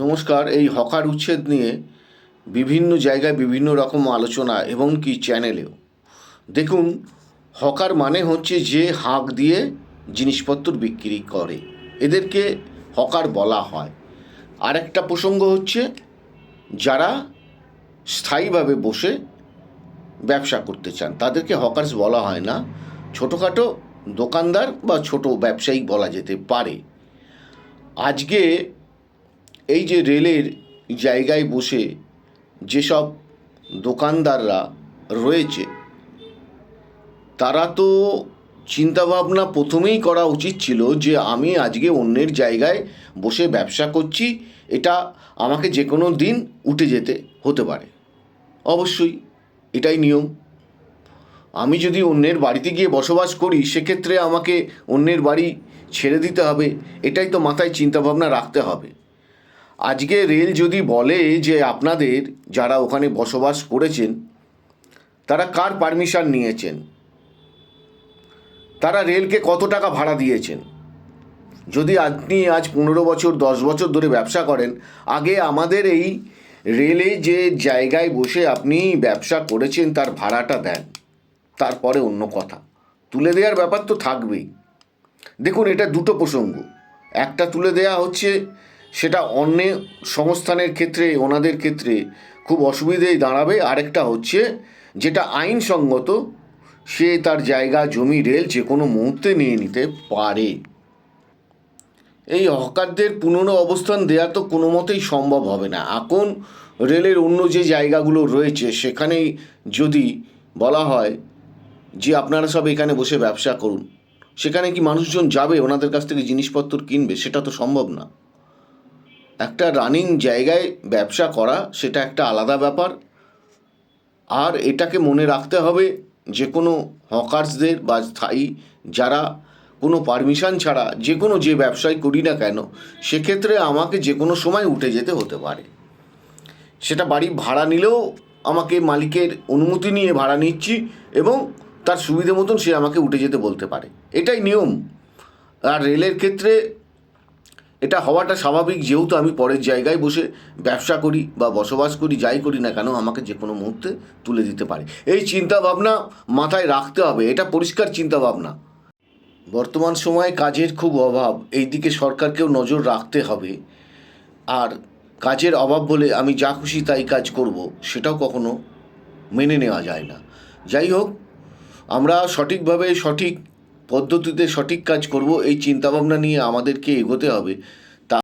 নমস্কার। এই হকার উচ্ছেদ নিয়ে বিভিন্ন জায়গায় বিভিন্ন রকম আলোচনা এবং কি চ্যানেলেও দেখুন, হকার মানে হচ্ছে যে হাঁক দিয়ে জিনিসপত্র বিক্রি করে, এদেরকে হকার বলা হয়। আরেকটা প্রসঙ্গ হচ্ছে যারা স্থায়ীভাবে বসে ব্যবসা করতে চান তাদেরকে হকার্স বলা হয় না, ছোটোখাটো দোকানদার বা ছোট ব্যবসায়ী বলা যেতে পারে। আজকে এই যে রেলের জায়গায় বসে যেসব দোকানদাররা রয়েছে, তারা তো চিন্তাভাবনা প্রথমেই করা উচিত ছিল যে আমি আজকে অন্যের জায়গায় বসে ব্যবসা করছি, এটা আমাকে যে কোনো দিন উঠে যেতে হতে পারে। অবশ্যই এটাই নিয়ম। আমি যদি অন্যের বাড়িতে গিয়ে বসবাস করি, সেক্ষেত্রে আমাকে অন্যের বাড়ি ছেড়ে দিতে হবে, এটাই তো মাথায় চিন্তাভাবনা রাখতে হবে। আজকে রেল যদি বলে যে আপনাদের যারা ওখানে বসবাস করেছেন তারা কার পারমিশন নিয়েছেন, তারা রেলকে কত টাকা ভাড়া দিয়েছেন, যদি আপনি আজ 15 বছর 10 বছর ধরে ব্যবসা করেন, আগে আমাদের এই রেলে যে জায়গায় বসে আপনি ব্যবসা করেছেন তার ভাড়াটা দেন, তারপরে অন্য কথা। তুলে দেওয়ার ব্যাপার তো থাকবেই। দেখুন, এটা দুটো প্রসঙ্গ। একটা তুলে দেয়া হচ্ছে, সেটা অন্য সংস্থানের ক্ষেত্রে ওনাদের ক্ষেত্রে খুব অসুবিধেই দাঁড়াবে। আরেকটা হচ্ছে যেটা আইনসঙ্গত, সে তার জায়গা জমি রেল যে কোনো মুহূর্তে নিয়ে নিতে পারে। এই হকারদের পুনরো অবস্থান দেওয়া তো কোনো মতেই সম্ভব হবে না। এখন রেলের অন্য যে জায়গাগুলো রয়েছে সেখানেই যদি বলা হয় যে আপনারা সব এখানে বসে ব্যবসা করুন, সেখানে কি মানুষজন যাবে ওনাদের কাছ থেকে জিনিসপত্র কিনবে? সেটা তো সম্ভব না। একটা রানিং জায়গায় ব্যবসা করা সেটা একটা আলাদা ব্যাপার। আর এটাকে মনে রাখতে হবে, যে কোনো হকার্সদের বা স্থায়ী যারা কোনো পারমিশন ছাড়া যে কোনো যে ব্যবসায় করি না কেন, সেক্ষেত্রে আমাকে যে কোনো সময় উঠে যেতে হতে পারে। সেটা বাড়ি ভাড়া নিলেও আমাকে মালিকের অনুমতি নিয়ে ভাড়া নিচ্ছি এবং তার সুবিধে মতন সে আমাকে উঠে যেতে বলতে পারে, এটাই নিয়ম। আর রেলের ক্ষেত্রে এটা হওয়াটা স্বাভাবিক, যেহেতু আমি পরের জায়গায় বসে ব্যবসা করি বা বসবাস করি, যাই করি না কেন আমাকে যে কোনো মুহূর্তে তুলে দিতে পারে। এই চিন্তাভাবনা মাথায় রাখতে হবে, এটা পরিষ্কার চিন্তাভাবনা। বর্তমান সময়ে কাজের খুব অভাব, এই দিকে সরকারকেও নজর রাখতে হবে। আর কাজের অভাব বলে আমি যা খুশি তাই কাজ করব, সেটাও কখনো মেনে নেওয়া যায় না। যাই হোক, আমরা সঠিকভাবে সঠিক পদ্ধতিতে সঠিক কাজ করব, এই চিন্তাভাবনা নিয়ে আমাদেরকে এগোতে হবে।